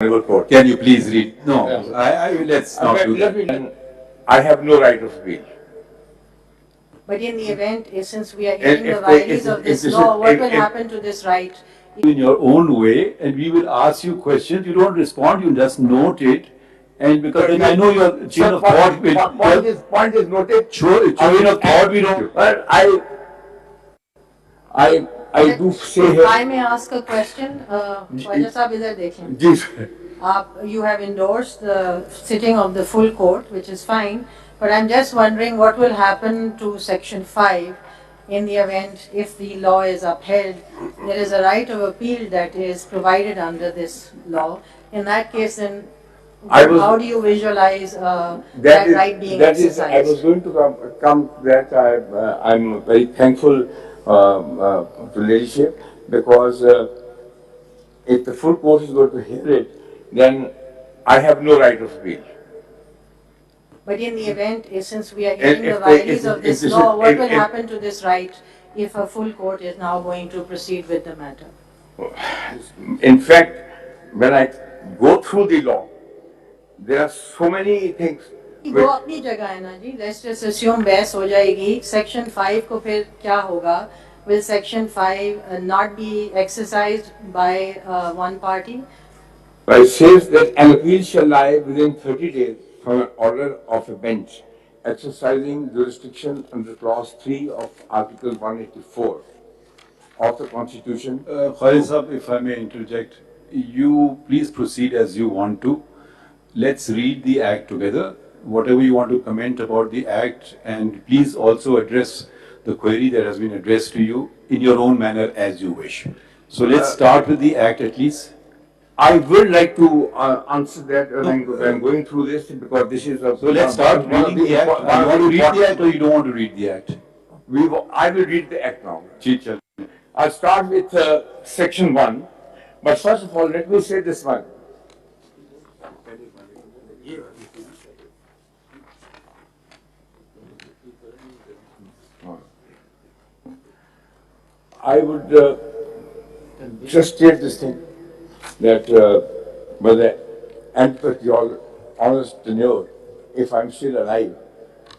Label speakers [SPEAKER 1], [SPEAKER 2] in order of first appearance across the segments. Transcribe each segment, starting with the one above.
[SPEAKER 1] Honorable Court, can you please read? No, let's not do that.
[SPEAKER 2] I have no right of appeal.
[SPEAKER 3] But in the event, since we are hearing the violations of this law, what will happen to this right?
[SPEAKER 1] In your own way, and we will ask you questions. You don't respond, you just note it. And because then I know your chain of thought will.
[SPEAKER 2] Point is noted.
[SPEAKER 1] Chain of thought we don't.
[SPEAKER 2] Well, I do say here.
[SPEAKER 3] I may ask a question. Khwaja Sahab, idhar dekhen. You have endorsed the sitting of the full court, which is fine. But I'm just wondering what will happen to Section 5 in the event if the law is upheld. There is a right of appeal that is provided under this law. In that case, then how do you visualize that right being exercised?
[SPEAKER 2] I was going to come to that. I'm very thankful to leadership because if the full court is going to hear it, then I have no right of appeal.
[SPEAKER 3] But in the event, since we are hearing the violations of this law, what will happen to this right if a full court is now going to proceed with the matter?
[SPEAKER 2] In fact, when I go through the law, there are so many things.
[SPEAKER 3] वो अपनी जगह है ना जी. Let's just assume बहस हो जाएगी. Section 5 को फिर क्या होगा? Will Section 5 not be exercised by one party?
[SPEAKER 2] It says that an appeal shall lie within 30 days from an order of a bench exercising jurisdiction under Clause 3 of Article 184 of the Constitution.
[SPEAKER 1] Khalid Sahab, if I may interject, you please proceed as you want to. Let's read the Act together. Whatever you want to comment about the Act, and please also address the query that has been addressed to you in your own manner as you wish. So let's start with the Act at least.
[SPEAKER 2] I would like to answer that when I'm going through this because this is a...
[SPEAKER 1] So let's start reading the Act. Do you want to read the Act or you don't want to read the Act?
[SPEAKER 2] I will read the Act now. I'll start with Section 1. But first of all, let me say this one. I would just state this thing that by the end of your honest tenure, if I'm still alive,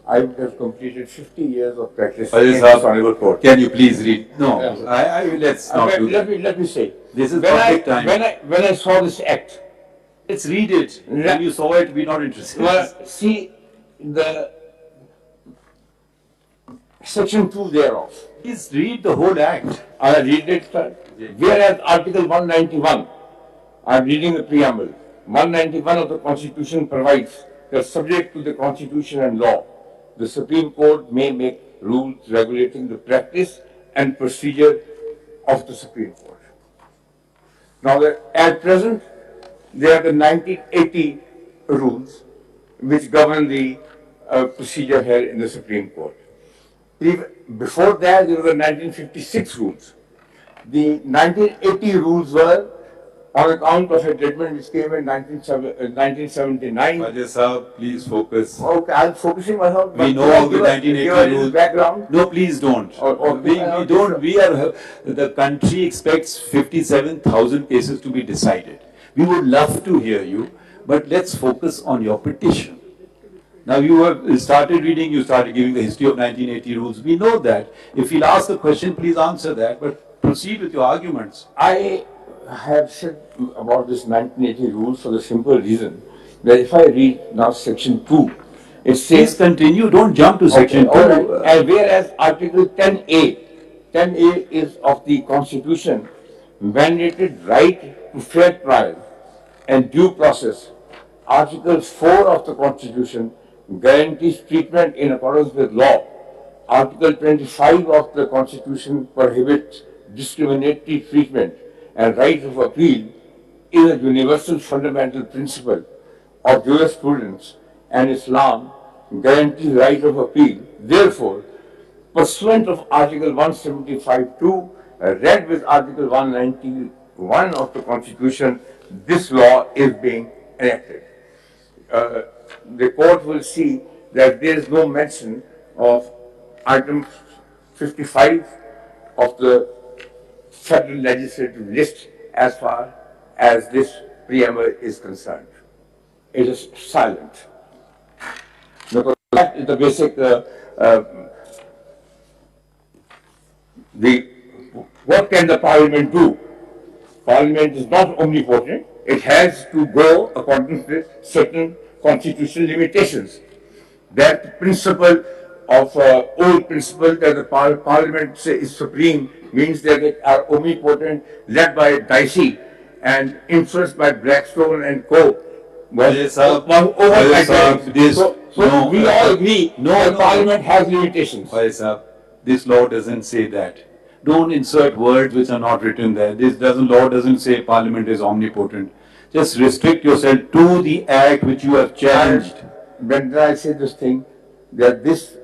[SPEAKER 2] I would have completed 50 years of practice in this Honorable Court.
[SPEAKER 1] Can you please read? No, let's not do that.
[SPEAKER 2] Let me say.
[SPEAKER 1] This is public time.
[SPEAKER 2] When I saw this Act,
[SPEAKER 1] let's read it. When you saw it, we're not interested.
[SPEAKER 2] Well, see the Section 2 thereof.
[SPEAKER 1] Please read the whole Act.
[SPEAKER 2] I read it, sir. Whereas Article 191, I'm reading the preamble. 191 of the Constitution provides that subject to the Constitution and law, the Supreme Court may make rules regulating the practice and procedure of the Supreme Court. Now, at present, there are the 1980 rules which govern the procedure here in the Supreme Court. Before that, there were the 1956 rules. The 1980 rules were on account of a judgment which came in 1979.
[SPEAKER 1] Khwaja Sahab, please focus.
[SPEAKER 2] Okay, I'm focusing myself.
[SPEAKER 1] We know the 1980 rules.
[SPEAKER 2] Background.
[SPEAKER 1] No, please don't. We don't. The country expects 57,000 cases to be decided. We would love to hear you, but let's focus on your petition. Now you have started reading, you started giving the history of 1980 rules. We know that. If he'll ask a question, please answer that, but proceed with your arguments.
[SPEAKER 2] I have said about this 1980 rules for the simple reason that if I read now Section 2, it says...
[SPEAKER 1] Please continue, don't jump to Section 2.
[SPEAKER 2] Right. And whereas Article 10A is of the Constitution, mandated right to fair trial and due process. Article 4 of the Constitution guarantees treatment in accordance with law. Article 25 of the Constitution prohibits discriminatory treatment, and right of appeal is a universal fundamental principle of jurisprudence, and Islam guarantees right of appeal. Therefore, pursuant of Article 175(2), read with Article 191 of the Constitution, this law is being enacted. The court will see that there is no mention of item 55 of the federal legislative list as far as this preamble is concerned. It is silent. Because that is the basic, what can the Parliament do? Parliament is not omnipotent. It has to go according to certain constitutional limitations. That principle of old principle that the Parliament is supreme means that they are omnipotent, led by Dicey and influenced by Blackstone and Co. So we all agree that Parliament has limitations.
[SPEAKER 1] This law doesn't say that. Don't insert words which are not written there. Law doesn't say Parliament is omnipotent. Just restrict yourself to the act which you have challenged.
[SPEAKER 2] When I say this thing, that this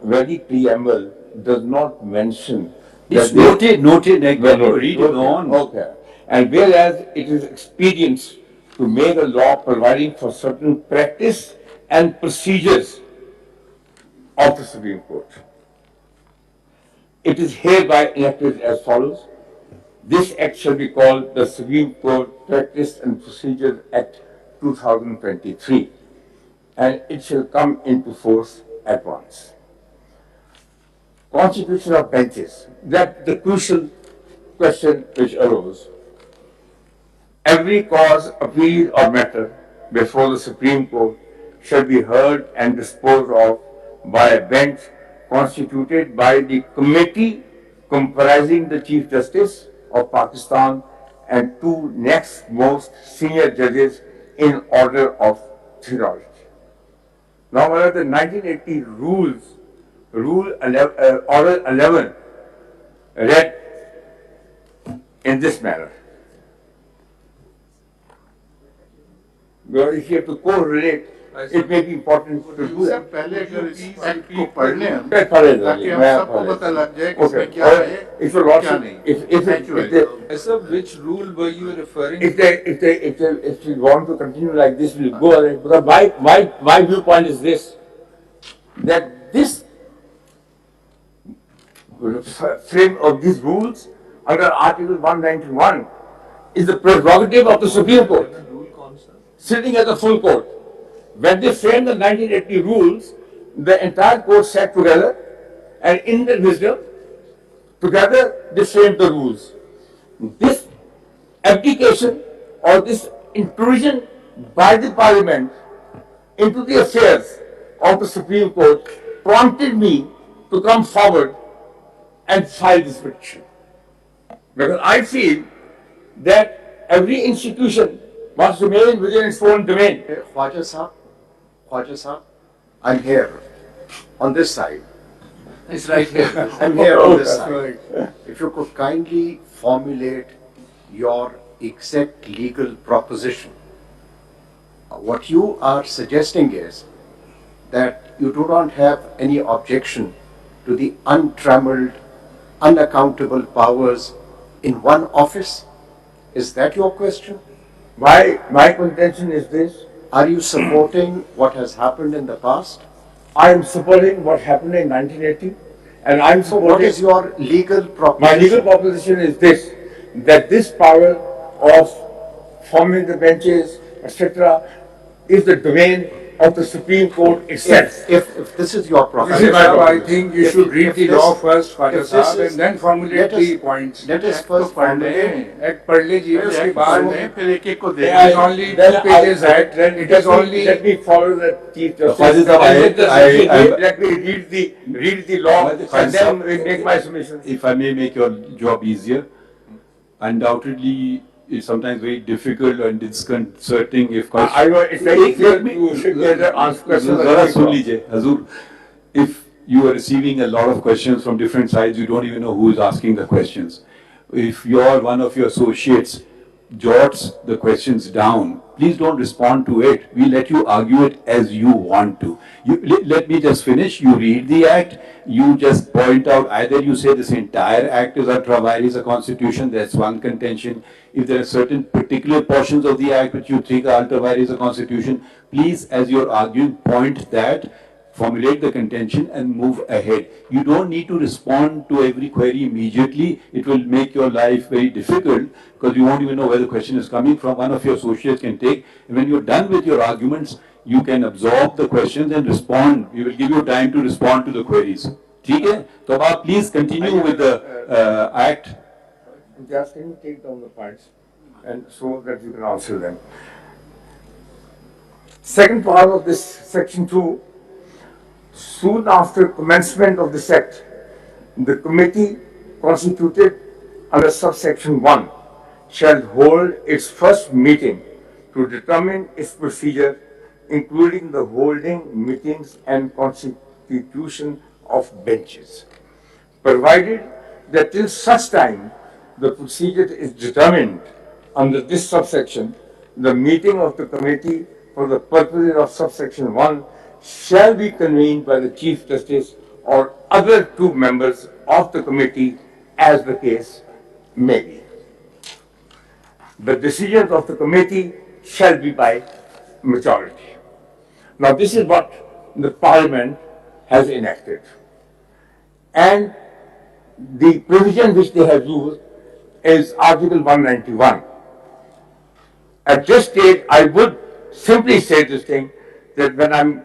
[SPEAKER 2] very preamble does not mention.
[SPEAKER 1] It's noted, read it on.
[SPEAKER 2] Okay. And whereas it is expedient to make a law providing for certain practice and procedures of the Supreme Court. It is hereby enacted as follows. This Act shall be called the Supreme Court Practice and Procedure Act 2023, and it shall come into force at once. Constitution of benches, that the crucial question which arose. Every cause, appeal or matter before the Supreme Court shall be heard and disposed of by a bench constituted by the committee comprising the Chief Justice of Pakistan and two next most senior judges in order of seniority. Now, one of the 1980 rules, Order 11, read in this manner. Well, if you have to correlate, it may be important to do that.
[SPEAKER 4] पहले अगर इस act को पढ़ लें हम,
[SPEAKER 2] ताकि
[SPEAKER 4] हम सबको पता लग जाए कि इसमें क्या है, क्या नहीं.
[SPEAKER 5] Sir, which rule were you referring
[SPEAKER 2] to? If we want to continue like this, we'll go ahead. Because my viewpoint is this, that this frame of these rules under Article 191 is the prerogative of the Supreme Court, sitting as a full court. When they framed the 1980 rules, the entire court sat together and in their wisdom, together they framed the rules. This abdication or this intrusion by the Parliament into the affairs of the Supreme Court prompted me to come forward and file this petition. Because I feel that every institution must remain within its own domain.
[SPEAKER 4] Khwaja Sahab, I'm here on this side. It's right here. I'm here on this side. If you could kindly formulate your exact legal proposition. What you are suggesting is that you do not have any objection to the untrammeled, unaccountable powers in one office. Is that your question?
[SPEAKER 2] My contention is this.
[SPEAKER 4] Are you supporting what has happened in the past?
[SPEAKER 2] I am supporting what happened in 1980, and I am supporting.
[SPEAKER 4] What is your legal proposition?
[SPEAKER 2] My legal proposition is this: that this power of forming the benches, etc., is the domain of the Supreme Court itself.
[SPEAKER 4] If this is your proposition,
[SPEAKER 6] I think you should read the law first, Father Sahab, and then formulate the points.
[SPEAKER 4] Let us first formulate.
[SPEAKER 6] Act पढ़ लीजिए, उसके बाद
[SPEAKER 4] फिर एक को
[SPEAKER 6] it is only 2 pages act. It is only.
[SPEAKER 2] Let me follow the Chief Justice. Let me read the law, and then we make my submission.
[SPEAKER 1] If I may make your job easier, undoubtedly it's sometimes very difficult and disconcerting if
[SPEAKER 2] I know it's very difficult to answer questions.
[SPEAKER 1] Hazur, if you are receiving a lot of questions from different sides, you don't even know who is asking the questions. If one of your associates jots the questions down, please don't respond to it. We let you argue it as you want to. Let me just finish. You read the act. You just point out, either you say this entire act is ultra vires a constitution, that's one contention. If there are certain particular portions of the act which you think are ultra vires a constitution, please, as you're arguing, point that formulate the contention and move ahead. You don't need to respond to every query immediately. It will make your life very difficult because you won't even know where the question is coming from. One of your associates can take, and when you're done with your arguments, you can absorb the questions and respond. We will give you time to respond to the queries. Okay? So please continue with the act.
[SPEAKER 2] Just can you take down the points and so that you can answer them. Second part of this section 2, soon after commencement of this act, the committee constituted under subsection 1 shall hold its first meeting to determine its procedure, including the holding meetings and constitution of benches, provided that till such time the procedure is determined under this subsection, the meeting of the committee for the purposes of subsection 1 shall be convened by the Chief Justice or other 2 members of the committee as the case may be. The decisions of the committee shall be by majority. Now this is what the Parliament has enacted. And the provision which they have used is Article 191. At this stage, I would simply say this thing, that when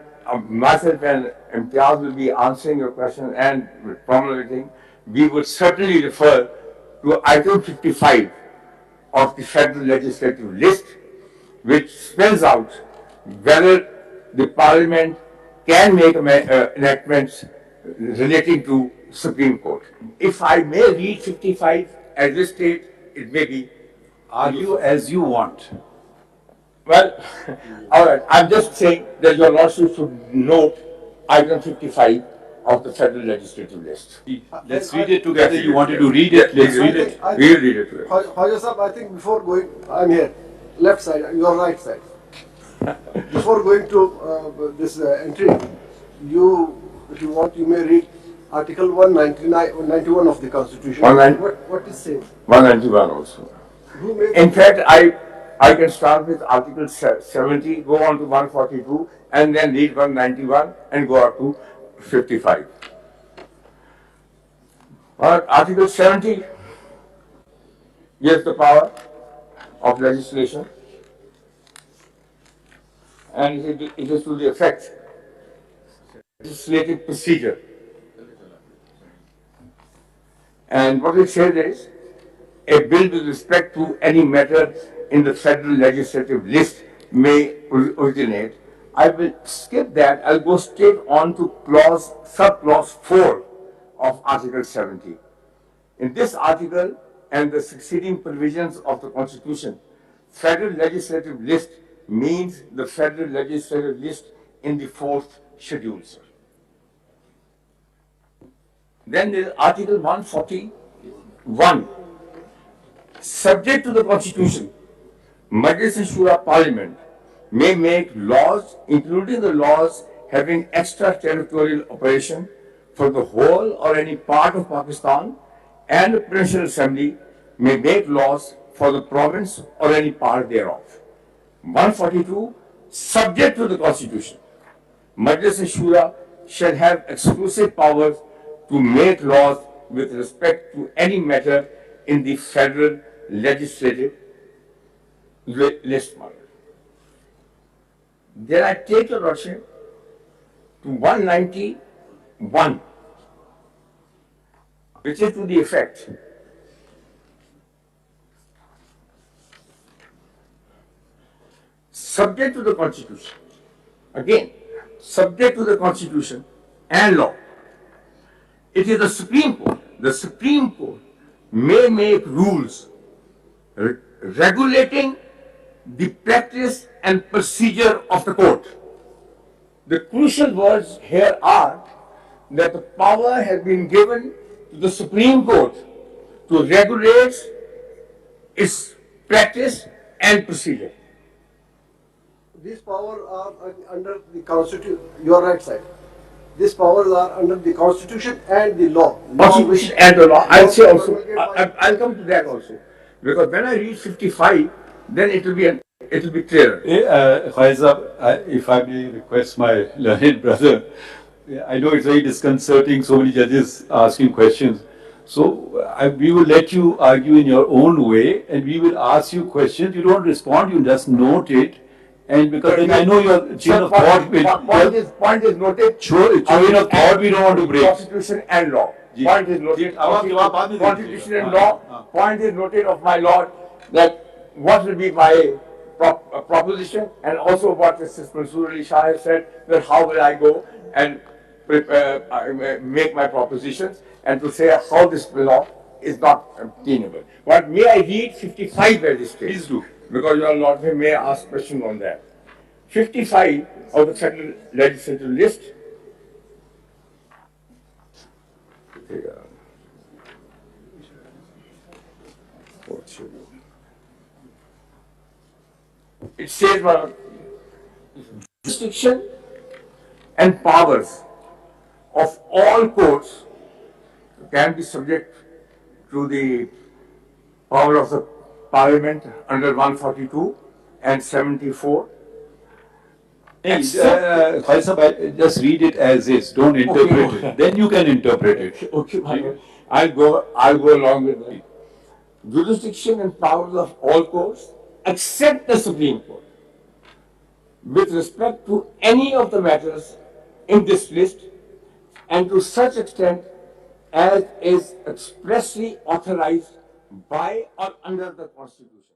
[SPEAKER 2] myself and Imtiaz will be answering your question and formulating, we would certainly refer to item 55 of the Federal Legislative List, which spells out whether the Parliament can make enactments relating to Supreme Court. If I may read 55 at this stage, it may be.
[SPEAKER 1] Argue as you want.
[SPEAKER 2] Well, all right. I'm just saying that your Lordship should note item 55 of the Federal Legislative List.
[SPEAKER 1] Let's read it together. You wanted to read it? Let's read it.
[SPEAKER 2] We'll read it together.
[SPEAKER 7] Khwaja Sahab, I think before going, I'm here, left side, your right side. Before going to this entry, if you want, you may read Article 191 of the Constitution. What is saying?
[SPEAKER 2] 191 also. In fact, I can start with Article 70, go on to 142, and then read 191 and go up to 55. Article 70 gives the power of legislation, and it is to the effect legislative procedure. And what it says is, a bill with respect to any matter in the Federal Legislative List may originate. I will skip that. I'll go straight on to sub-clause 4 of Article 70. In this article and the succeeding provisions of the Constitution, Federal Legislative List means the Federal Legislative List in the 4th schedule, sir. Then there is Article 141. Subject to the Constitution, Majlis-e-Shura Parliament may make laws, including the laws having extraterritorial operation for the whole or any part of Pakistan, and the Presidential Assembly may make laws for the province or any part thereof. 142. Subject to the Constitution, Majlis-e-Shura shall have exclusive powers to make laws with respect to any matter in the Federal Legislative List. Then I take your Lordship to 191, which is to the effect subject to the Constitution. Again, subject to the Constitution and law. It is the Supreme Court. The Supreme Court may make rules regulating the practice and procedure of the court. The crucial words here are that the power has been given to the Supreme Court to regulate its practice and procedure.
[SPEAKER 7] These powers are under the Constitution, your right side. These powers are under the Constitution and the law.
[SPEAKER 2] Constitution and the law. I'll say also, I'll come to that also. Because when I read 55, then it will be clearer.
[SPEAKER 1] Faiz, if I may request my learned brother, Yeah, I know it's very disconcerting, so many judges asking questions. So we will let you argue in your own way, and we will ask you questions. You don't respond, you just note it, and because then I know your chain of thought will.
[SPEAKER 2] Point is noted.
[SPEAKER 1] Chain of thought we don't want to break.
[SPEAKER 2] Constitution and law. Point is noted. Constitution and law. Point is noted of my lord that what will be my proposition, and also what Mr. Mansoor Ali Shah has said, that how will I go and make my propositions, and to say how this law is not obtainable. But may I read 55 legislation?
[SPEAKER 1] Please do.
[SPEAKER 2] Because your lord may ask question on that. 55 of the federal legislative list. It says jurisdiction and powers of all courts can be subject to the power of the Parliament under 142 and 74.
[SPEAKER 1] Just read it as is. Don't interpret it. Then you can interpret it.
[SPEAKER 2] Okay, I'll go along with that. Jurisdiction and powers of all courts except the Supreme Court with respect to any of the matters in this list, and to such extent as is expressly authorized by or under the Constitution.